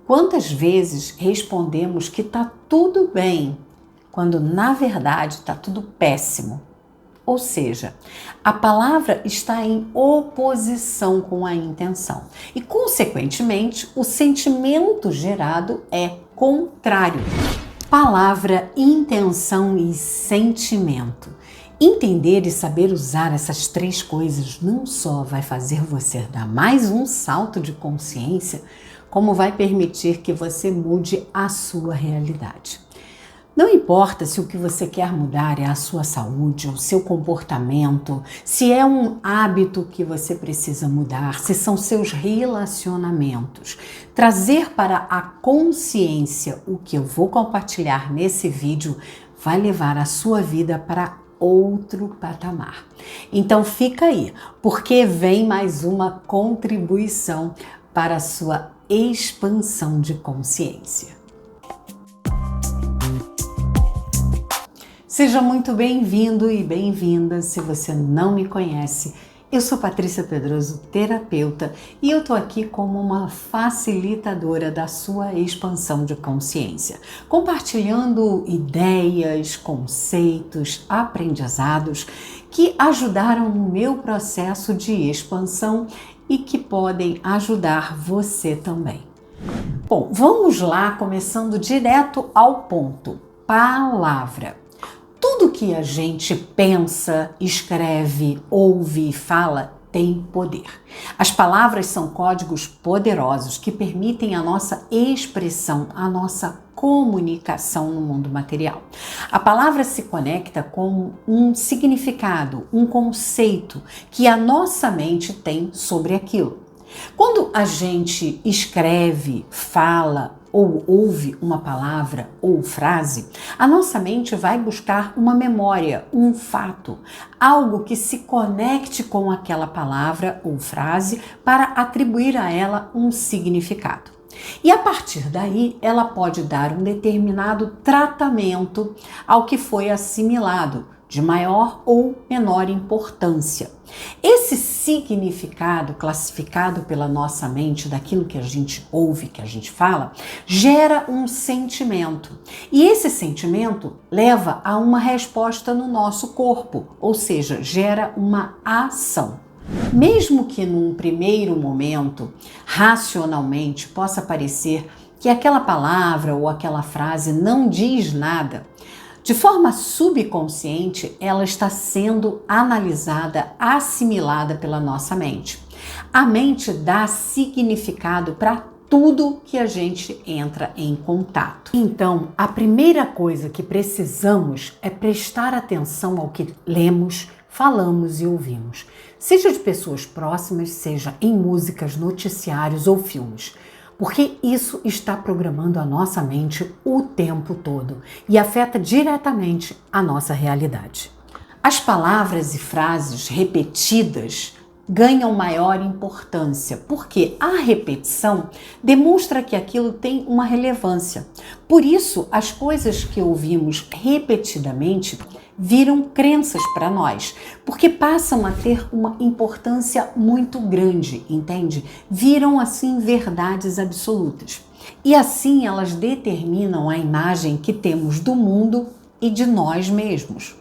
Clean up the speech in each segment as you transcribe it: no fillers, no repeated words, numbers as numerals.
Quantas vezes respondemos que está tudo bem, quando na verdade está tudo péssimo? Ou seja, a palavra está em oposição com a intenção e, consequentemente, o sentimento gerado é contrário. Palavra, intenção e sentimento. Entender e saber usar essas três coisas não só vai fazer você dar mais um salto de consciência, como vai permitir que você mude a sua realidade. Não importa se o que você quer mudar é a sua saúde, o seu comportamento, se é um hábito que você precisa mudar, se são seus relacionamentos. Trazer para a consciência o que eu vou compartilhar nesse vídeo vai levar a sua vida para outro patamar. Então fica aí, porque vem mais uma contribuição para a sua expansão de consciência. Seja muito bem-vindo e bem-vinda. Se você não me conhece, eu sou Patrícia Pedroso, terapeuta, e eu tô aqui como uma facilitadora da sua expansão de consciência, compartilhando ideias, conceitos, aprendizados que ajudaram no meu processo de expansão e que podem ajudar você também. Bom, vamos lá, começando direto ao ponto. Palavra. Tudo que a gente pensa, escreve, ouve e fala tem poder. As palavras são códigos poderosos que permitem a nossa expressão, a nossa comunicação no mundo material. A palavra se conecta com um significado, um conceito que a nossa mente tem sobre aquilo. Quando a gente escreve, fala ou ouve uma palavra ou frase, a nossa mente vai buscar uma memória, um fato, algo que se conecte com aquela palavra ou frase para atribuir a ela um significado. E a partir daí, ela pode dar um determinado tratamento ao que foi assimilado, de maior ou menor importância. Esse significado classificado pela nossa mente daquilo que a gente ouve, que a gente fala, gera um sentimento. E esse sentimento leva a uma resposta no nosso corpo, ou seja, gera uma ação. Mesmo que num primeiro momento, racionalmente, possa parecer que aquela palavra ou aquela frase não diz nada, de forma subconsciente, ela está sendo analisada, assimilada pela nossa mente. A mente dá significado para tudo que a gente entra em contato. Então, a primeira coisa que precisamos é prestar atenção ao que lemos, falamos e ouvimos, seja de pessoas próximas, seja em músicas, noticiários ou filmes. Porque isso está programando a nossa mente o tempo todo e afeta diretamente a nossa realidade. As palavras e frases repetidas ganham maior importância, porque a repetição demonstra que aquilo tem uma relevância. Por isso, as coisas que ouvimos repetidamente viram crenças para nós, porque passam a ter uma importância muito grande, entende? Viram assim verdades absolutas. E assim elas determinam a imagem que temos do mundo e de nós mesmos.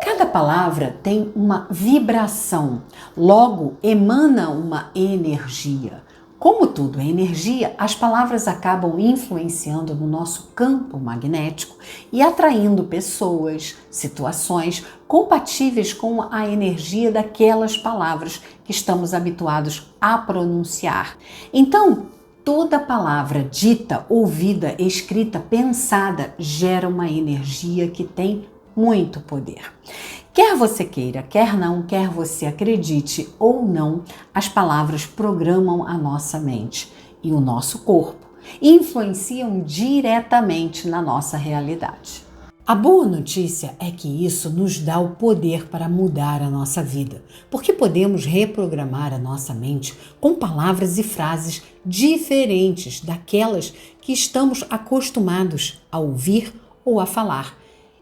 Cada palavra tem uma vibração, logo emana uma energia. Como tudo é energia, as palavras acabam influenciando no nosso campo magnético e atraindo pessoas, situações compatíveis com a energia daquelas palavras que estamos habituados a pronunciar. Então, toda palavra dita, ouvida, escrita, pensada gera uma energia que tem muito poder. Quer você queira, quer não, quer você acredite ou não, as palavras programam a nossa mente e o nosso corpo e influenciam diretamente na nossa realidade. A boa notícia é que isso nos dá o poder para mudar a nossa vida, porque podemos reprogramar a nossa mente com palavras e frases diferentes daquelas que estamos acostumados a ouvir ou a falar,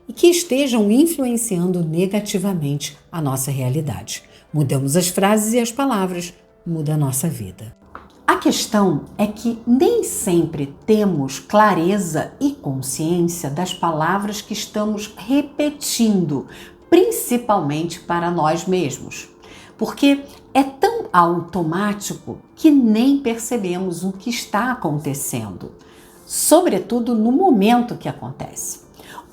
e que estejam influenciando negativamente a nossa realidade. Mudamos as frases e as palavras, muda a nossa vida. A questão é que nem sempre temos clareza e consciência das palavras que estamos repetindo, principalmente para nós mesmos, porque é tão automático que nem percebemos o que está acontecendo, sobretudo no momento que acontece.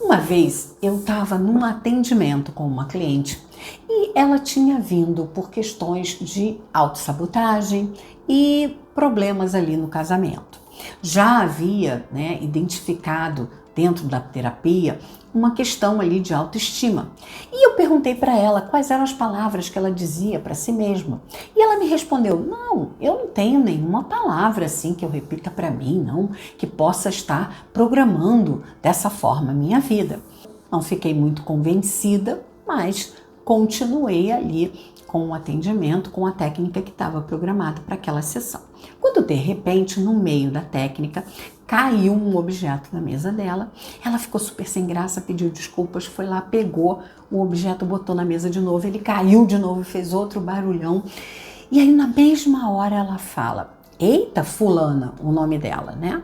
Uma vez eu estava num atendimento com uma cliente e ela tinha vindo por questões de autossabotagem e problemas ali no casamento. Já havia, identificado dentro da terapia uma questão ali de autoestima. E eu perguntei para ela quais eram as palavras que ela dizia para si mesma. E ela me respondeu: não, eu não tenho nenhuma palavra assim que eu repita para mim, não, que possa estar programando dessa forma a minha vida. Não fiquei muito convencida, mas continuei ali com o atendimento, com a técnica que estava programada para aquela sessão. Quando de repente, no meio da técnica, caiu um objeto na mesa dela, ela ficou super sem graça, pediu desculpas, foi lá, pegou o objeto, botou na mesa de novo, ele caiu de novo, fez outro barulhão. E aí na mesma hora ela fala: eita, fulana, o nome dela, né?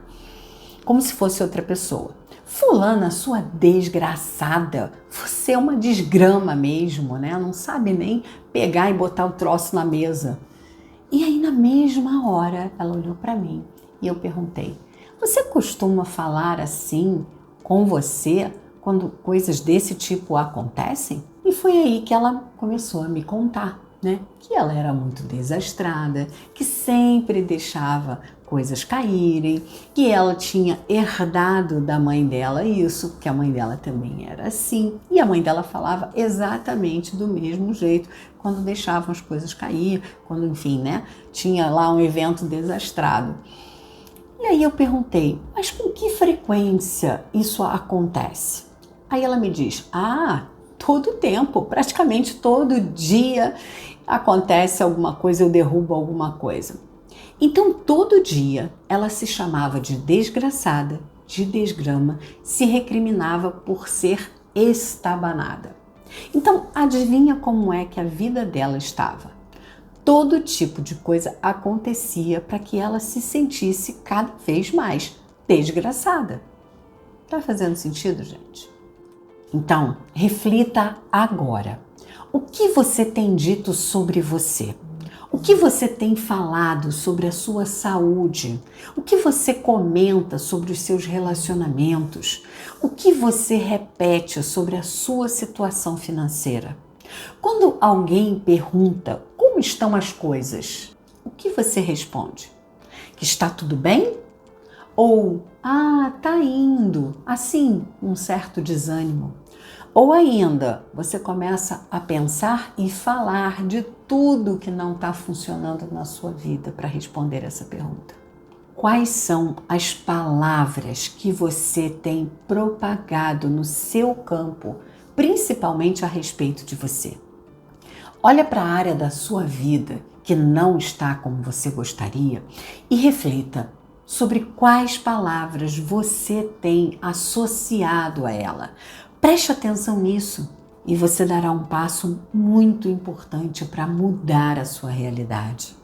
Como se fosse outra pessoa. Fulana, sua desgraçada, você é uma desgrama mesmo, né? Não sabe nem pegar e botar o troço na mesa. E aí na mesma hora ela olhou para mim e eu perguntei: você costuma falar assim com você quando coisas desse tipo acontecem? E foi aí que ela começou a me contar, que ela era muito desastrada, que sempre deixava coisas caírem, que ela tinha herdado da mãe dela isso, que a mãe dela também era assim, e a mãe dela falava exatamente do mesmo jeito quando deixavam as coisas cair, quando, enfim, tinha lá um evento desastrado. E aí eu perguntei: mas com que frequência isso acontece? Aí ela me diz: todo tempo, praticamente todo dia acontece alguma coisa, eu derrubo alguma coisa. Então todo dia ela se chamava de desgraçada, de desgrama, se recriminava por ser estabanada. Então adivinha como é que a vida dela estava? Todo tipo de coisa acontecia para que ela se sentisse cada vez mais desgraçada. Tá fazendo sentido, gente? Então, reflita agora. O que você tem dito sobre você? O que você tem falado sobre a sua saúde? O que você comenta sobre os seus relacionamentos? O que você repete sobre a sua situação financeira? Quando alguém pergunta como estão as coisas, o que você responde? Que está tudo bem? Ou, tá indo, assim, um certo desânimo. Ou ainda, você começa a pensar e falar de tudo que não está funcionando na sua vida para responder essa pergunta. Quais são as palavras que você tem propagado no seu campo, principalmente a respeito de você? Olha para a área da sua vida que não está como você gostaria e reflita sobre quais palavras você tem associado a ela. Preste atenção nisso e você dará um passo muito importante para mudar a sua realidade.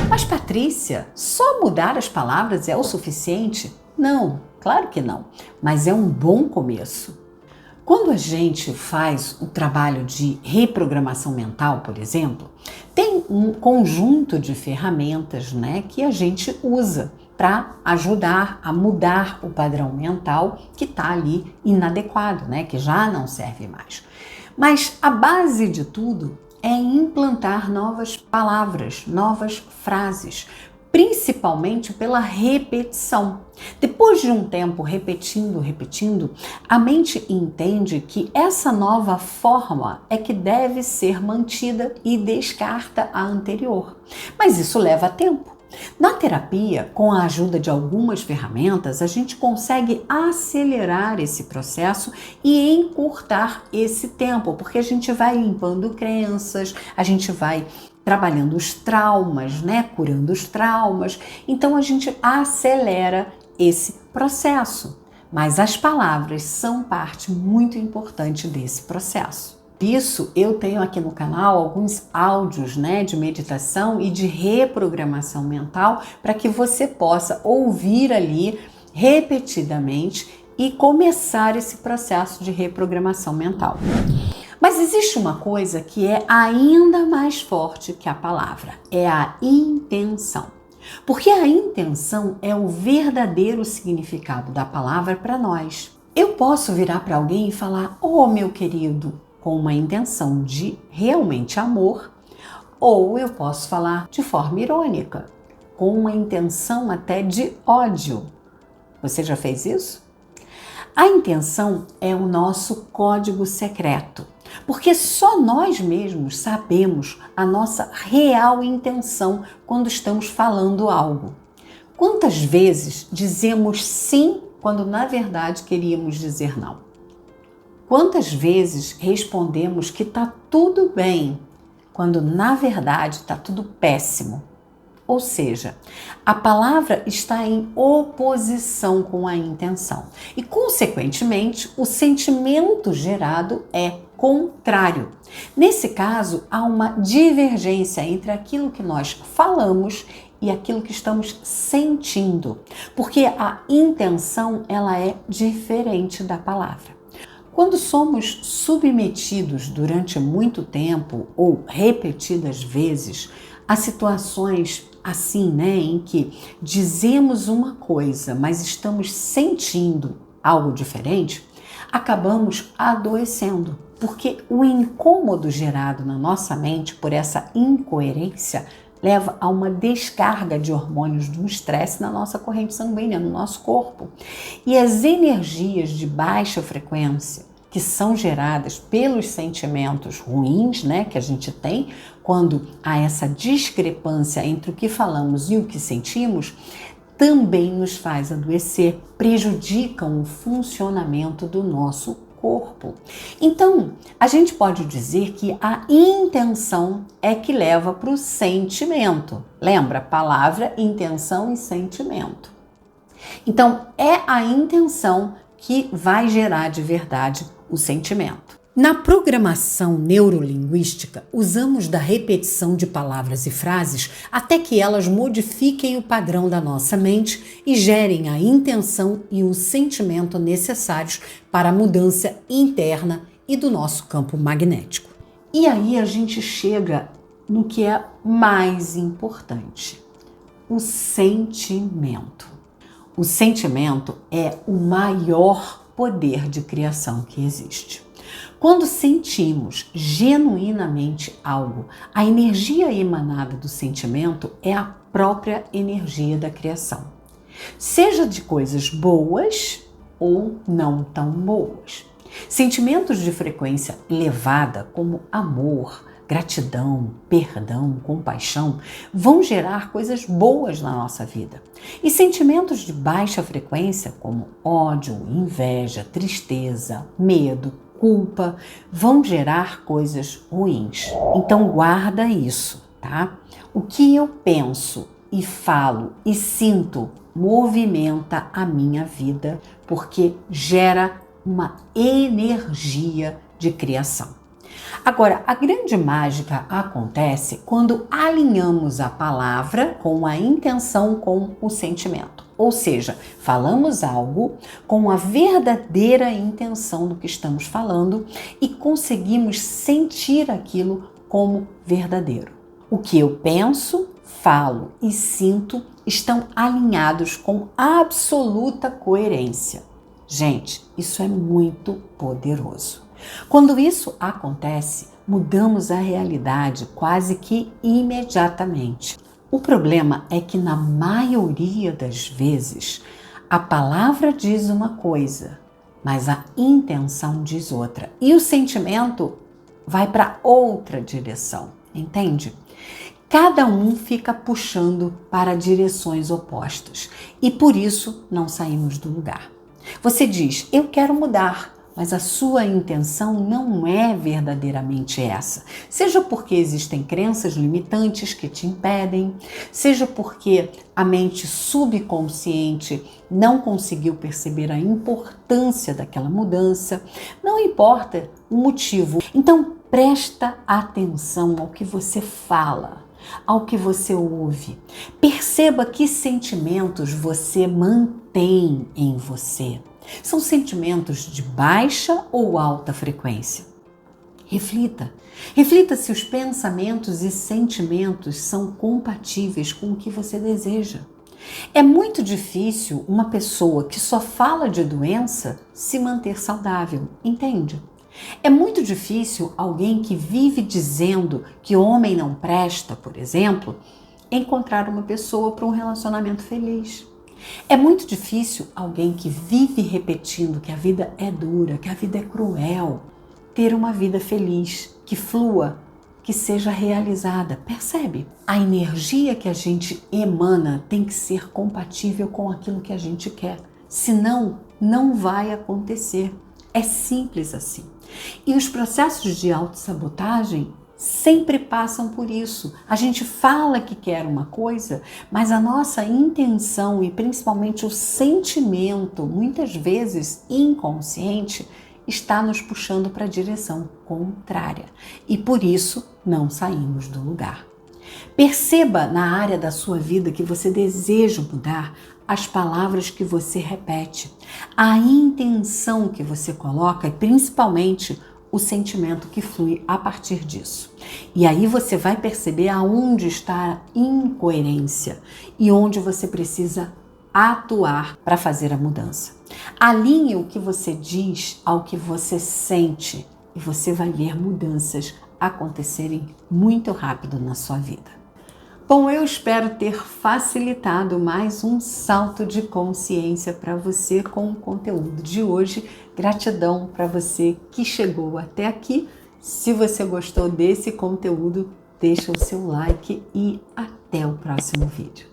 Mas Patrícia, só mudar as palavras é o suficiente? Não, claro que não, mas é um bom começo. Quando a gente faz o trabalho de reprogramação mental, por exemplo, tem um conjunto de ferramentas, que a gente usa para ajudar a mudar o padrão mental que está ali inadequado, que já não serve mais. Mas a base de tudo é implantar novas palavras, novas frases, principalmente pela repetição. Depois de um tempo repetindo, a mente entende que essa nova forma é que deve ser mantida e descarta a anterior. Mas isso leva tempo. Na terapia, com a ajuda de algumas ferramentas, a gente consegue acelerar esse processo e encurtar esse tempo, porque a gente vai limpando crenças, a gente vai trabalhando os traumas, curando os traumas. Então a gente acelera esse processo. Mas as palavras são parte muito importante desse processo. Isso, eu tenho aqui no canal alguns áudios, de meditação e de reprogramação mental para que você possa ouvir ali repetidamente e começar esse processo de reprogramação mental. Mas existe uma coisa que é ainda mais forte que a palavra, é a intenção. Porque a intenção é o verdadeiro significado da palavra para nós. Eu posso virar para alguém e falar, meu querido, com uma intenção de realmente amor, ou eu posso falar de forma irônica, com uma intenção até de ódio. Você já fez isso? A intenção é o nosso código secreto, porque só nós mesmos sabemos a nossa real intenção quando estamos falando algo. Quantas vezes dizemos sim quando na verdade queríamos dizer não? Quantas vezes respondemos que está tudo bem quando na verdade está tudo péssimo? Ou seja, a palavra está em oposição com a intenção e, consequentemente, o sentimento gerado é contrário. Nesse caso, há uma divergência entre aquilo que nós falamos e aquilo que estamos sentindo, porque a intenção ela é diferente da palavra. Quando somos submetidos durante muito tempo ou repetidas vezes a situações assim, em que dizemos uma coisa, mas estamos sentindo algo diferente, acabamos adoecendo, porque o incômodo gerado na nossa mente por essa incoerência leva a uma descarga de hormônios do estresse na nossa corrente sanguínea, no nosso corpo. E as energias de baixa frequência que são geradas pelos sentimentos ruins, que a gente tem quando há essa discrepância entre o que falamos e o que sentimos, também nos faz adoecer, prejudicam o funcionamento do nosso corpo. Então, a gente pode dizer que a intenção é que leva para o sentimento. Lembra? Palavra, intenção e sentimento. Então, é a intenção que vai gerar de verdade o sentimento. Na programação neurolinguística, usamos da repetição de palavras e frases até que elas modifiquem o padrão da nossa mente e gerem a intenção e o sentimento necessários para a mudança interna e do nosso campo magnético. E aí a gente chega no que é mais importante: o sentimento. O sentimento é o maior poder de criação que existe. Quando sentimos genuinamente algo, a energia emanada do sentimento é a própria energia da criação. Seja de coisas boas ou não tão boas. Sentimentos de frequência elevada, como amor, gratidão, perdão, compaixão, vão gerar coisas boas na nossa vida. E sentimentos de baixa frequência, como ódio, inveja, tristeza, medo, culpa, vão gerar coisas ruins. Então guarda isso, tá? O que eu penso e falo e sinto movimenta a minha vida, porque gera uma energia de criação. Agora, a grande mágica acontece quando alinhamos a palavra com a intenção com o sentimento. Ou seja, falamos algo com a verdadeira intenção do que estamos falando e conseguimos sentir aquilo como verdadeiro. O que eu penso, falo e sinto estão alinhados com absoluta coerência. Gente, isso é muito poderoso. Quando isso acontece, mudamos a realidade quase que imediatamente. O problema é que na maioria das vezes a palavra diz uma coisa, mas a intenção diz outra. E o sentimento vai para outra direção, entende? Cada um fica puxando para direções opostas e por isso não saímos do lugar. Você diz, eu quero mudar. mas a sua intenção não é verdadeiramente essa. Seja porque existem crenças limitantes que te impedem, seja porque a mente subconsciente não conseguiu perceber a importância daquela mudança, não importa o motivo. Então, presta atenção ao que você fala, ao que você ouve. Perceba que sentimentos você mantém em você. São sentimentos de baixa ou alta frequência? Reflita. Reflita se os pensamentos e sentimentos são compatíveis com o que você deseja. É muito difícil uma pessoa que só fala de doença se manter saudável, entende? É muito difícil alguém que vive dizendo que homem não presta, por exemplo, encontrar uma pessoa para um relacionamento feliz. É muito difícil alguém que vive repetindo que a vida é dura, que a vida é cruel, ter uma vida feliz, que flua, que seja realizada. Percebe? A energia que a gente emana tem que ser compatível com aquilo que a gente quer. Senão, não vai acontecer. É simples assim. E os processos de autossabotagem sempre passam por isso. A gente fala que quer uma coisa, mas a nossa intenção e principalmente o sentimento, muitas vezes inconsciente, está nos puxando para a direção contrária. E por isso não saímos do lugar. Perceba na área da sua vida que você deseja mudar as palavras que você repete, a intenção que você coloca e principalmente o sentimento que flui a partir disso. E aí você vai perceber aonde está a incoerência e onde você precisa atuar para fazer a mudança. Alinhe o que você diz ao que você sente e você vai ver mudanças acontecerem muito rápido na sua vida. Bom, eu espero ter facilitado mais um salto de consciência para você com o conteúdo de hoje. Gratidão para você que chegou até aqui. Se você gostou desse conteúdo, deixa o seu like e até o próximo vídeo.